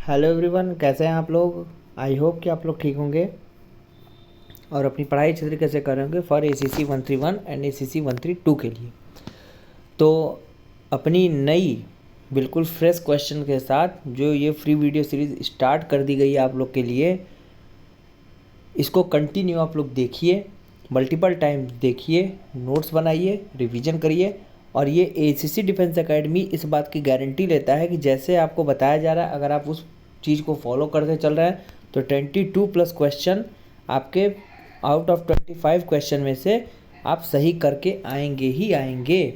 Hello everyone, कैसे हैं आप लोग। आई होप कि आप लोग ठीक होंगे और अपनी पढ़ाई अच्छे तरीके से कर रहे होंगे फॉर ACC 131 एंड ACC 132 के लिए। तो अपनी नई बिल्कुल फ्रेश क्वेश्चन के साथ जो ये फ्री वीडियो सीरीज़ स्टार्ट कर दी गई है आप लोग के लिए, इसको कंटिन्यू आप लोग देखिए, मल्टीपल टाइम देखिए, नोट्स बनाइए, रिवीजन करिए। और ये ACC डिफेंस एकेडमी इस बात की गारंटी लेता है कि जैसे आपको बताया जा रहा है, अगर आप उस चीज़ को फॉलो करते चल रहे हैं तो 22+ क्वेश्चन आपके आउट ऑफ 25 क्वेश्चन में से आप सही करके आएंगे ही आएंगे।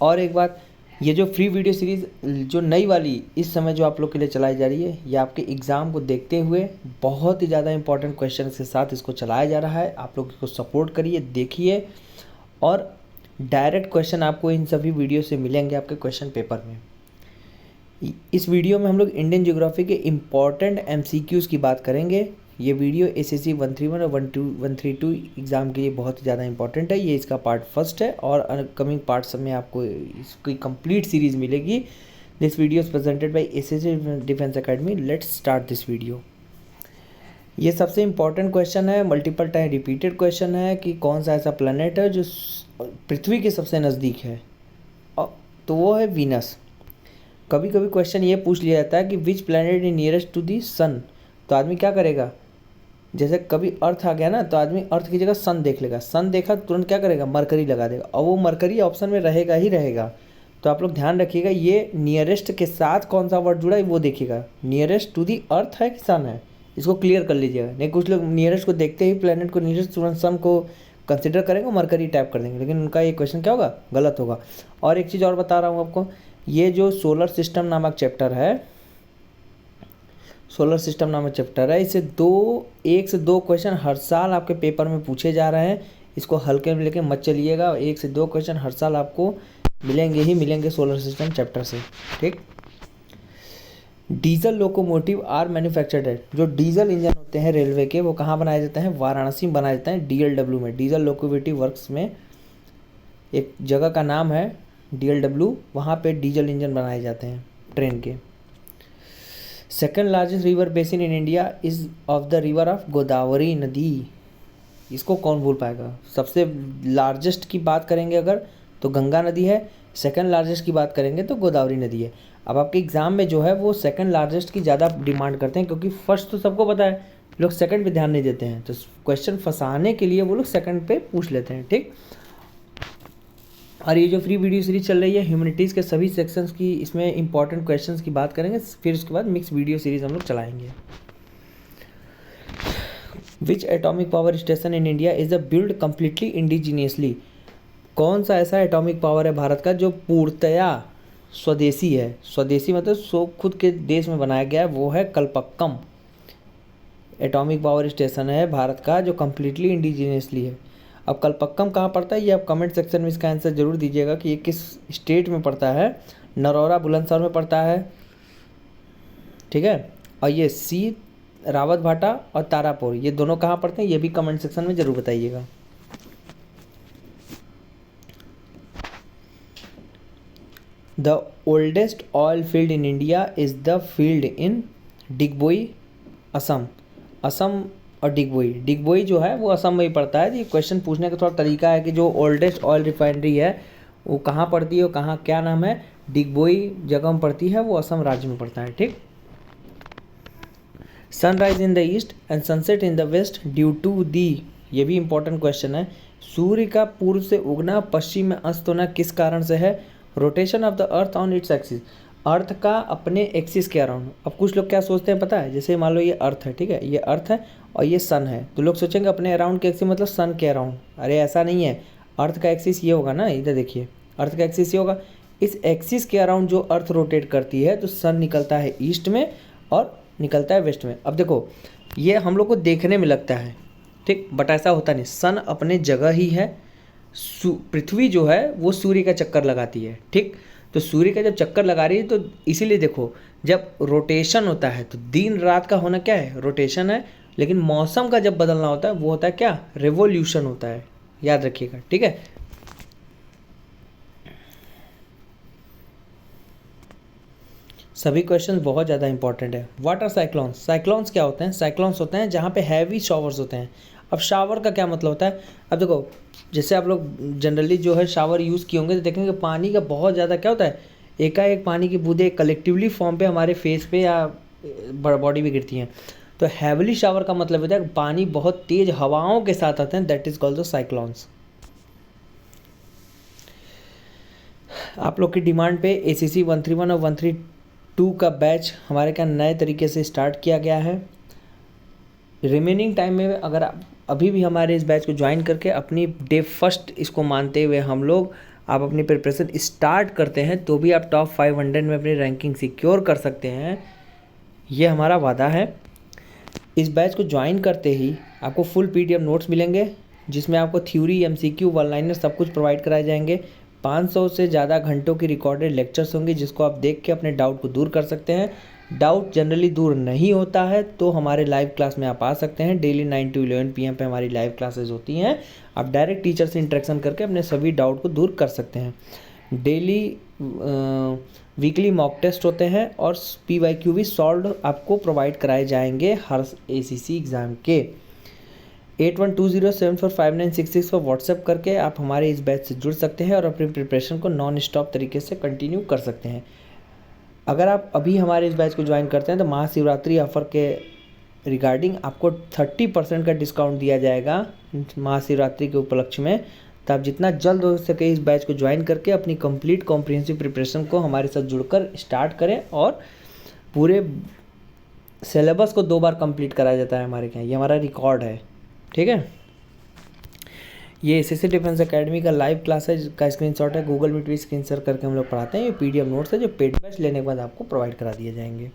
और एक बात, ये जो फ्री वीडियो सीरीज़ जो नई वाली इस समय जो आप लोग के लिए चलाई जा रही है, ये आपके एग्ज़ाम को देखते हुए बहुत ही ज़्यादा इंपॉर्टेंट क्वेश्चन के साथ इसको चलाया जा रहा है। आप लोग इसको सपोर्ट करिए, देखिए, और डायरेक्ट क्वेश्चन आपको इन सभी वीडियो से मिलेंगे आपके क्वेश्चन पेपर में। इस वीडियो में हम लोग इंडियन ज्योग्राफी के इम्पॉर्टेंट MCQs की बात करेंगे। ये वीडियो ACC 131 और 132 एग्ज़ाम के लिए बहुत ही ज़्यादा इंपॉर्टेंट है। ये इसका पार्ट फर्स्ट है और अपकमिंग पार्ट्स में आपको इसकी कंप्लीट सीरीज़ मिलेगी। This video is presented by ACC defence academy. Let's start this video. ये सबसे इम्पॉर्टेंट क्वेश्चन है, मल्टीपल टाइम रिपीटेड क्वेश्चन है कि कौन सा ऐसा प्लैनेट है जो पृथ्वी के सबसे नज़दीक है, तो वो है वीनस। कभी कभी क्वेश्चन ये पूछ लिया जाता है कि which planet is nearest to the sun, तो आदमी क्या करेगा, जैसे कभी अर्थ आ गया ना तो आदमी अर्थ की जगह सन देख लेगा, सन देखा तुरंत क्या करेगा, मरकरी लगा देगा, और वो मरकरी ऑप्शन में रहेगा ही रहेगा। तो आप लोग ध्यान रखिएगा, ये नियरेस्ट के साथ कौन सा वर्ड जुड़ा है वो देखिएगा, नियरेस्ट टू दी अर्थ है कि सन है, इसको क्लियर कर लीजिएगा। नहीं, कुछ लोग नियरेस्ट को देखते ही प्लैनेट को नियरेस्ट तुरंत सन को कंसिडर करेंगे, मरकरी टाइप कर देंगे, लेकिन उनका ये क्वेश्चन क्या होगा, गलत होगा। और एक चीज़ और बता रहा हूँ आपको, ये जो सोलर सिस्टम नामक चैप्टर है, सोलर सिस्टम नामक चैप्टर है, इसे 1 से 2 क्वेश्चन हर साल आपके पेपर में पूछे जा रहे हैं। इसको हल्के में लेके मत चलिएगा, 1 से 2 क्वेश्चन हर साल आपको मिलेंगे ही मिलेंगे सोलर सिस्टम चैप्टर से, ठीक। डीजल लोकोमोटिव आर मैन्युफैक्चर्ड है, जो डीजल इंजन होते हैं रेलवे के, वो कहाँ बनाए जाते हैं, वाराणसी में बनाए जाते हैं, DLW में, डीजल लोकोमोटिव वर्क्स में एक जगह का नाम है DLW, वहाँ पे डीजल इंजन बनाए जाते हैं ट्रेन के। Second largest river basin in India is of the river of Godavari नदी, इसको कौन भूल पाएगा। सबसे लार्जेस्ट की बात करेंगे अगर तो गंगा नदी है, सेकेंड लार्जेस्ट की बात करेंगे तो गोदावरी नदी है। अब आपके एग्ज़ाम में जो है वो सेकेंड लार्जेस्ट की ज़्यादा डिमांड करते हैं, क्योंकि फर्स्ट तो सबको पता है, लोग सेकंड पे ध्यान नहीं देते हैं, तो क्वेश्चन फंसाने के लिए वो लोग सेकंड पे पूछ लेते हैं, ठीक। और ये जो फ्री वीडियो सीरीज चल रही है ह्यूमैनिटीज़ के सभी सेक्शंस की, इसमें इंपॉर्टेंट क्वेश्चंस की बात करेंगे, फिर उसके बाद मिक्स वीडियो सीरीज हम लोग चलाएंगे। Which atomic power station in India is a build completely indigenously, कौन सा ऐसा एटॉमिक पावर है भारत का जो पूर्णतया स्वदेशी है, स्वदेशी मतलब खुद के देश में बनाया गया है, वो है कल्पक्कम एटॉमिक पावर स्टेशन है भारत का जो कम्प्लीटली इंडिजीनियसली है। अब कल्पक्कम कहाँ पड़ता है, ये आप कमेंट सेक्शन में इसका आंसर जरूर दीजिएगा कि ये किस स्टेट में पड़ता है। नरौरा बुलंदशहर में पड़ता है, ठीक है। और ये सी रावत भाटा और तारापुर, ये दोनों कहाँ पड़ते हैं, ये भी कमेंट सेक्शन में ज़रूर बताइएगा। The oldest oil field in India is the field इन डिगबोई, असम। असम और डिगबोई जो है वो असम में ही पड़ता है। ये क्वेश्चन पूछने का थोड़ा तरीका है कि जो ओल्डेस्ट ऑयल रिफाइनरी है वो कहाँ पड़ती है और कहाँ क्या नाम है, डिगबोई जगह में पड़ती है, वो असम राज्य में पड़ता है, ठीक। Sunrise in the east and sunset in the west due to the, ये भी इंपॉर्टेंट क्वेश्चन है, सूर्य का पूर्व से उगना पश्चिम में अस्त होना किस कारण से है, rotation of the earth on its axis, earth का अपने एक्सिस के अराउंड। अब कुछ लोग क्या सोचते हैं पता है, जैसे मान लो ये अर्थ है, ठीक है, ये अर्थ है और ये सन है, तो लोग सोचेंगे अपने अराउंड के एक्सिस मतलब सन के अराउंड। अरे ऐसा नहीं है, अर्थ का एक्सिस ये होगा ना, इधर देखिए, अर्थ का एक्सिस ये होगा, इस एक्सिस के अराउंड जो अर्थ रोटेट करती है तो सन निकलता है ईस्ट में और निकलता है वेस्ट में। अब देखो ये हम लोग को देखने में लगता है, ठीक, बट ऐसा होता नहीं, सन अपने जगह ही है, पृथ्वी जो है वो सूर्य का चक्कर लगाती है, ठीक। तो सूर्य का जब चक्कर लगा रही है तो इसीलिए देखो जब रोटेशन होता है तो दिन रात का होना क्या है, रोटेशन है, लेकिन मौसम का जब बदलना होता है वो होता है क्या, रेवोल्यूशन होता है, याद रखिएगा, ठीक है। सभी क्वेश्चन बहुत ज़्यादा इंपॉर्टेंट है। What are cyclones? साइक्लोन्स क्या होते हैं? साइक्लोन्स होते हैं जहाँ पे हैवी शावर्स होते हैं। अब शावर का क्या मतलब होता है? अब देखो, जैसे आप लोग जनरली जो है शावर यूज़ किए होंगे तो देखेंगे पानी का बहुत ज़्यादा क्या होता है, एकाएक पानी की बूंदें कलेक्टिवली फॉर्म पे हमारे फेस पे या बॉडी पे गिरती हैं। तो हैवली शावर का मतलब होता है पानी बहुत तेज़ हवाओं के साथ आते हैं, that is called the cyclones. आप लोग की डिमांड पे ACC 131 और 132 का बैच हमारे क्या नए तरीके से स्टार्ट किया गया है। रिमेनिंग टाइम में अगर आप अभी भी हमारे इस बैच को ज्वाइन करके अपनी डे फर्स्ट इसको मानते हुए हम लोग आप अपनी प्रिपरेशन स्टार्ट करते हैं तो भी आप टॉप 500 में अपनी रैंकिंग सिक्योर कर सकते हैं, ये हमारा वादा है। इस बैच को ज्वाइन करते ही आपको फुल PDF नोट्स मिलेंगे जिसमें आपको थ्योरी, MCQ, वन लाइनर सब कुछ प्रोवाइड कराए जाएंगे। 500 से ज़्यादा घंटों की रिकॉर्डेड लेक्चर्स होंगे जिसको आप देख के अपने डाउट को दूर कर सकते हैं। डाउट जनरली दूर नहीं होता है तो हमारे लाइव क्लास में आप आ सकते हैं। डेली 9 to 11 PM पे हमारी लाइव क्लासेस होती हैं। आप डायरेक्ट टीचर से इंटरेक्शन करके अपने सभी डाउट को दूर कर सकते हैं। डेली वीकली मॉक टेस्ट होते हैं और PYQ भी सॉल्व आपको प्रोवाइड कराए जाएंगे हर ACC एग्ज़ाम के। 8120745966 पर व्हाट्सएप करके आप हमारे इस बैच से जुड़ सकते हैं और अपनी प्रिपरेशन को नॉन स्टॉप तरीके से कंटिन्यू कर सकते हैं। अगर आप अभी हमारे इस बैच को ज्वाइन करते हैं तो महाशिवरात्रि ऑफर के रिगार्डिंग आपको 30% का डिस्काउंट दिया जाएगा महाशिवरात्रि के उपलक्ष्य में। तो आप जितना जल्द हो सके इस बैच को ज्वाइन करके अपनी कंप्लीट कॉम्प्रिहेंसिव प्रिपरेशन को हमारे साथ जुड़कर स्टार्ट करें। और पूरे सिलेबस को 2 बार कंप्लीट कराया जाता है हमारे यहाँ, ये हमारा रिकॉर्ड है, ठीक है। ये SSC डिफेंस एकेडमी का लाइव क्लास है जिसका स्क्रीनशॉट है, गूगल मीट भी स्क्रीन शेयर करके हम लोग पढ़ाते हैं। ये PDF नोट्स है जो पेड बैच लेने के बाद आपको प्रोवाइड करा दिए जाएंगे।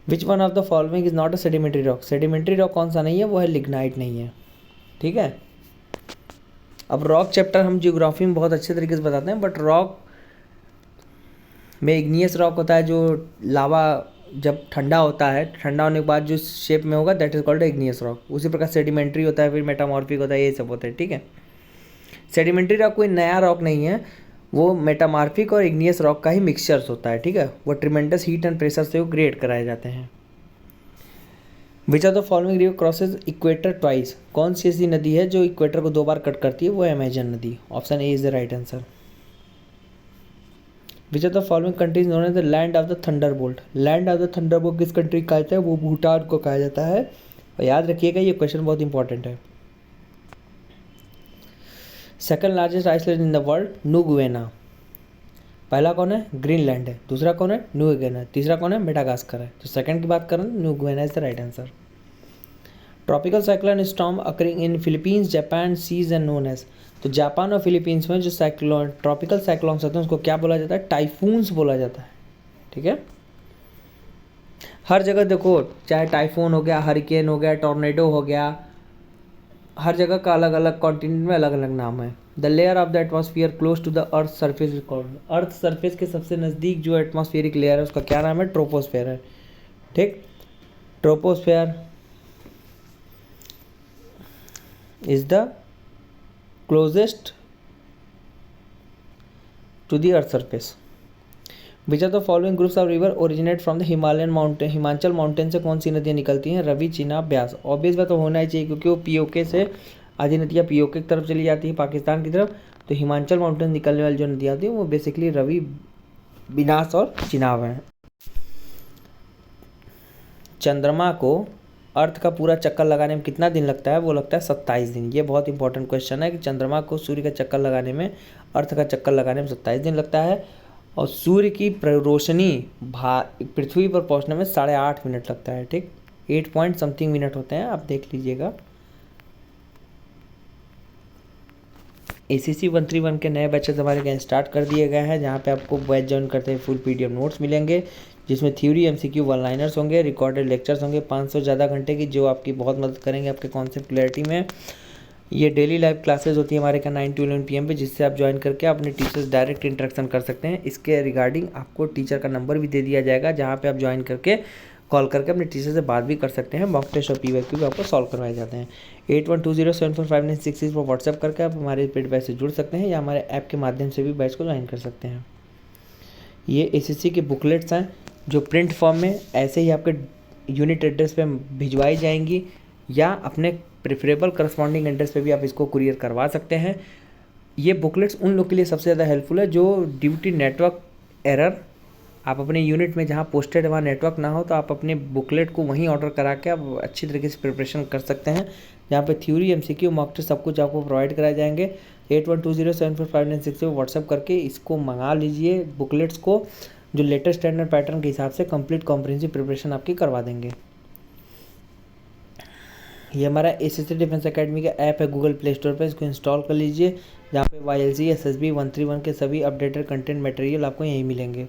Which one of the following is not a sedimentary rock? Sedimentary rock कौन सा नहीं है? वो है लिग्नाइट नहीं है, ठीक है। अब रॉक चैप्टर हम जियोग्राफी में बहुत अच्छे तरीके से बताते हैं, बट रॉक में इग्नियस रॉक होता है जो लावा जब ठंडा होता है, ठंडा होने के बाद जो शेप में होगा that is called igneous rock. उसी प्रकार सेडिमेंट्री होता है, फिर मेटामॉर्फिक होता है, ये सब होता है, ठीक है। सेडिमेंट्री रॉक कोई नया रॉक नहीं है, वो मेटामॉर्फिक और इग्नियस रॉक का ही मिक्सचर्स होता है, ठीक है। वो ट्रिमेंडस हीट एंड प्रेशर से वो क्रिएट कराए जाते हैं। Which are the following river crosses equator twice? कौन सी ऐसी नदी है जो इक्वेटर को 2 बार कट करती है? वो है अमेजन नदी। Option A is the right answer. Which are the following countries known as the land of the thunderbolt? Land of the thunderbolt किस कंट्री का कहते हैं? वो भूटान को कहा जाता है। और याद रखिएगा ये क्वेश्चन बहुत इंपॉर्टेंट है। Second largest island in the world? New Guinea. पहला कौन है? ग्रीनलैंड है। दूसरा कौन है? New Guinea. तीसरा कौन है? मेडागास्कर है। तो सेकंड की बात करें New Guinea is the right answer. Tropical cyclone storm occurring in Philippines, Japan seas and known as? तो जापान और फिलीपींस में जो साइक्लोन ट्रॉपिकल साइक्लोन्स होते हैं उसको क्या बोला जाता है? टाइफून्स बोला जाता है, ठीक है। हर जगह देखो, चाहे टाइफून हो गया, हरिकेन हो गया, टॉर्नेडो हो गया, हर जगह का अलग अलग कॉन्टिनेंट में अलग अलग नाम है। The layer of the atmosphere close to the earth surface record? Earth surface के सबसे नज़दीक जो एटमॉस्फेरिक लेयर है उसका क्या नाम है? ट्रोपोस्फेयर है, ठीक। Troposphere is the closest to the earth surface. Which of the following groups of river originate from the Himalayan mountain? Himachal mountain से कौन सी नदियाँ निकलती हैं? रवि, चीनाब, ब्यास। ऑब्वियस बात तो होना ही चाहिए क्योंकि वो POK से आधी नदियाँ POK की तरफ चली जाती है पाकिस्तान की तरफ। तो हिमाचल माउंटेन निकलने वाली जो नदियाँ होती हैं वो बेसिकली रवि, बिनास और चिनाब हैं। चंद्रमा को अर्थ का पूरा चक्कर लगाने में कितना दिन लगता है? वो लगता है 27 दिन। ये बहुत इंपॉर्टेंट क्वेश्चन है कि चंद्रमा को सूर्य का चक्कर लगाने में, अर्थ का चक्कर लगाने में 27 दिन लगता है और सूर्य की रोशनी पृथ्वी पर पहुंचने में 8.5 मिनट लगता है, ठीक। 8 पॉइंट समथिंग मिनट होते हैं, आप देख लीजिएगा। ACC 131 के नए बैचेस हमारे यहाँ स्टार्ट कर दिए गए हैं जहाँ पे आपको बैच ज्वाइन करते हैं फुल PDF नोट्स मिलेंगे जिसमें थ्योरी, MCQ, वन लाइनर्स होंगे, रिकॉर्डेड लेक्चर्स होंगे 500 ज़्यादा घंटे की जो आपकी बहुत मदद करेंगे आपके कॉन्सेप्ट क्लैरिटी में। ये डेली लाइव क्लासेस होती है हमारे का 9 to 11 PM पे जिससे आप ज्वाइन करके अपने टीचर्स डायरेक्ट इंटरेक्शन कर सकते हैं। इसके रिगार्डिंग आपको टीचर का नंबर भी दे दिया जाएगा जहाँ पे आप ज्वाइन करके कॉल करके अपने टीचर से बात भी कर सकते हैं। मॉक टेस्ट और PYQ भी आपको सॉल्व करवाए जाते हैं। 8120745966 पर व्हाट्सएप करके आप हमारे पेड बैच से जुड़ सकते हैं या हमारे ऐप के माध्यम से भी बैच को ज्वाइन कर सकते हैं। ये एसएससी के बुकलेट्स हैं जो प्रिंट फॉर्म में ऐसे ही आपके यूनिट एड्रेस पे भिजवाई जाएंगी, या अपने प्रेफरेबल करस्पॉन्डिंग एड्रेस पे भी आप इसको कुरियर करवा सकते हैं। ये बुकलेट्स उन लोग के लिए सबसे ज़्यादा हेल्पफुल है जो ड्यू टू नेटवर्क एरर, आप अपने यूनिट में जहाँ पोस्टेड वहाँ नेटवर्क ना हो, तो आप अपने बुकलेट को वहीं ऑर्डर करा के आप अच्छी तरीके से प्रिपरेशन कर सकते हैं। यहाँ पे थ्योरी, एमसीक्यू, मॉक टेस्ट सब कुछ आपको प्रोवाइड कराए जाएंगे। 8120745996 पे व्हाट्सअप करके इसको मंगा लीजिए बुकलेट्स को, जो लेटेस्ट स्टैंडर्ड पैटर्न के हिसाब से कंप्लीट कॉम्प्रिहेंसिव प्रिपरेशन आपकी करवा देंगे। ये हमारा एसएससी डिफेंस एकेडमी का ऐप है गूगल प्ले स्टोर पर, इसको इंस्टॉल कर लीजिए, जहाँ पे YLC SSB 131 के सभी अपडेटेड कंटेंट मटेरियल आपको यहीं मिलेंगे।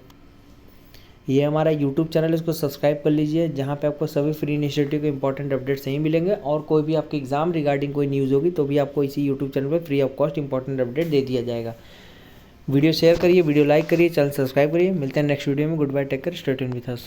ये हमारा यूट्यूब चैनल है, इसको सब्सक्राइब कर लीजिए, जहाँ पे आपको सभी फ्री इनिशिएटिव के इंपॉर्टेंट अपडेट्स यहीं मिलेंगे, और कोई भी आपके एग्जाम रिगार्डिंग कोई न्यूज़ होगी तो भी आपको इसी यूट्यूब चैनल पर free of cost important update दे दिया जाएगा। वीडियो शेयर करिए, वीडियो लाइक करिए, चैनल सब्सक्राइब करिए। मिलते हैं नेक्स्ट वीडियो में। Good bye, take care, stay tuned with us.